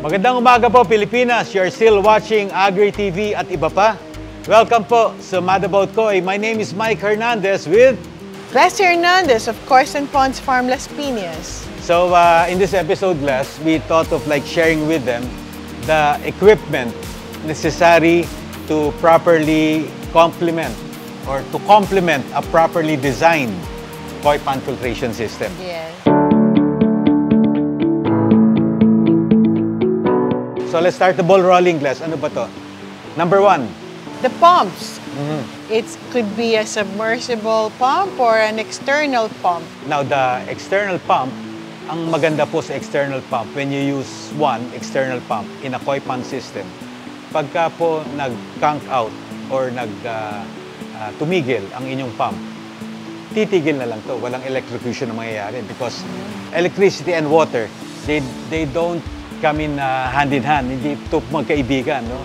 Magandang umaga po, Pilipinas. You're still watching Agri TV at iba pa. Welcome po sa Mad About Koi. My name is Mike Hernandez with Gles Hernandez of Kois and Ponds Farm Las Piñas. So in this episode, Gles, we thought of sharing with them the equipment necessary to properly complement or to complement a properly designed koi pond filtration system. Yes. So let's start the ball rolling, Gles. Ano ba to? Number one. The pumps. It could be a submersible pump or an external pump. Now, the external pump, ang maganda po sa external pump, when you use one external pump in a koi pond system, pagka po nag-conk out or tumigil ang inyong pump, titigil na lang to. Walang electrocution na mangyayari because electricity and water, they don't come in hand in hand. Hindi ito magkaibigan, no?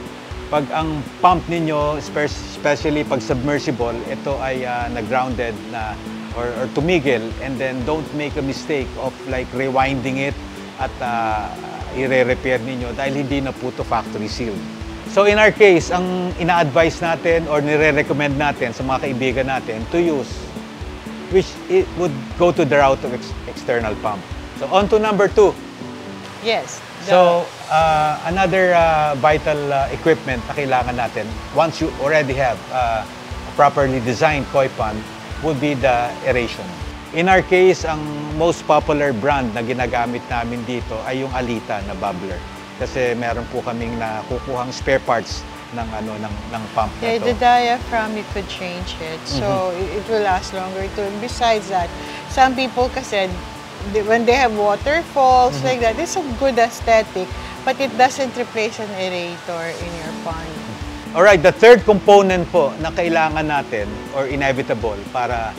Pag ang pump ninyo, especially pag submersible, ito ay nag-grounded na or tumigil, and then don't make a mistake of rewinding it at i-repair ninyo dahil hindi na po ito factory sealed. So in our case, ang ina-advise natin or nire-recommend natin sa mga kaibigan natin to use, which it would go to the route of external pump. So on to number two. Yes. So, another vital equipment na kailangan natin, once you already have a properly designed koi pond, would be the aeration. In our case, ang most popular brand na ginagamit namin dito ay yung Alita na bubbler. Kasi meron po kaming nakukuhang spare parts ng pump na to. The diaphragm, you could change it. So, it will last longer too. And besides that, some people kasi, when they have waterfalls like that, it's a good aesthetic, but it doesn't replace an aerator in your pond. Alright, the third component po na kailangan natin or inevitable para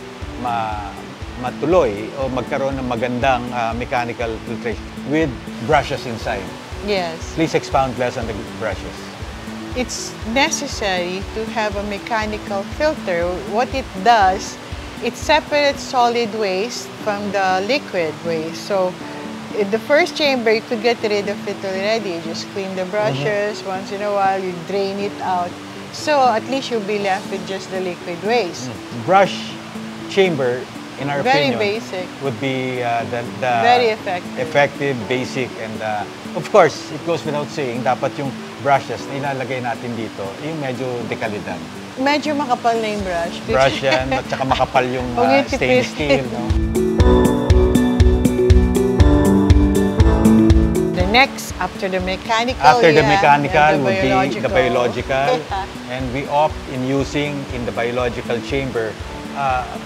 matuloy o magkaroon ng magandang mechanical filtration with brushes inside. Yes. Please expound less on the brushes. It's necessary to have a mechanical filter. What it does, it separates solid waste from the liquid waste. So, in the first chamber, you could get rid of it already. You just clean the brushes. Once in a while, you drain it out. So, at least you'll be left with just the liquid waste. Brush chamber, in our opinion, basic. would be the Very effective, basic, and of course, it goes without saying, dapat yung brushes na ilalagay natin dito, yung medyo dekalidad. Medyo makapal na yung brush. Brush yan, at saka makapal yung stainless steel. No? The next, after the mechanical, would be the biological. Yeah. And we opt in using, in the biological chamber,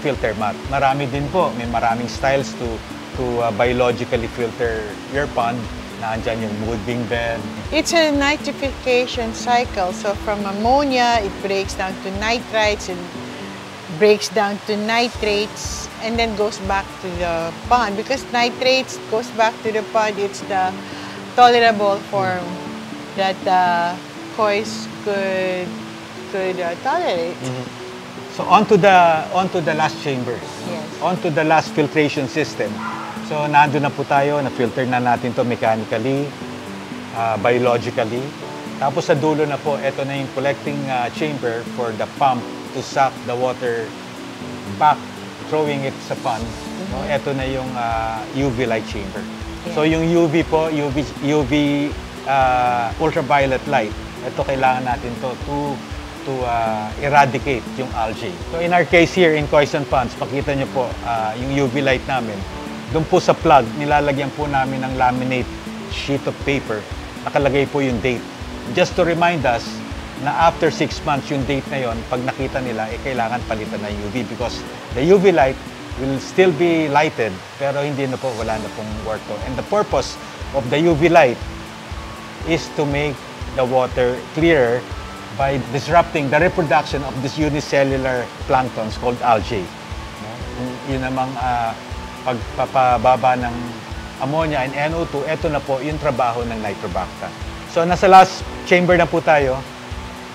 filter mat. Marami din po, may maraming styles to biologically filter your pond. Nandiyan yung moving bed. It's a nitrification cycle. So from ammonia, it breaks down to nitrites, it breaks down to nitrates, and then goes back to the pond. Because nitrates goes back to the pond, it's the tolerable form that kois could tolerate. So onto the last chamber. Yes. Onto the last filtration system. So, nandun na po tayo, na-filter na natin to mechanically, biologically. Tapos sa dulo na po, ito na yung collecting chamber for the pump to suck the water back, throwing it sa pond. No? Ito na yung UV light chamber. Yeah. So, yung UV po, UV ultraviolet light, ito kailangan natin to eradicate yung algae. So, in our case here in Kois and Ponds, pakita nyo po yung UV light namin. Doon po sa plug, nilalagyan po namin ng laminate sheet of paper. Nakalagay po yung date. Just to remind us na after 6 months yung date na yon, pag nakita nila, kailangan palitan ng UV because the UV light will still be lighted pero hindi na po, wala na pong work to. And the purpose of the UV light is to make the water clearer by disrupting the reproduction of this unicellular planktons called algae. No? Yun namang pagpapababa ng ammonia and NO2, ito na po yung trabaho ng Nitrobacter. So, nasa last chamber na po tayo.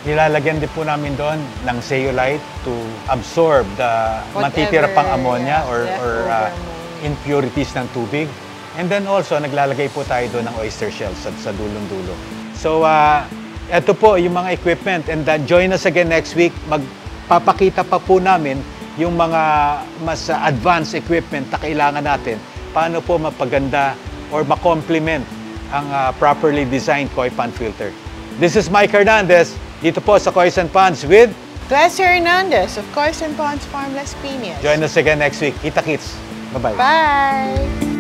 Nilalagyan din po namin doon ng zeolite to absorb the matitira pang ammonia or impurities ng tubig. And then also, naglalagay po tayo doon ng oyster shells sa dulong-dulo. So, ito po yung mga equipment. And join us again next week. Magpapakita pa po namin yung mga mas advanced equipment na kailangan natin. Paano po mapaganda or ma-complement ang properly designed koi pond filter. This is Mike Hernandez, dito po sa Kois and Ponds with Glasser Hernandez of Kois and Ponds Farmless Peanuts. Join us again next week. Kita-kits. Bye-bye. Bye!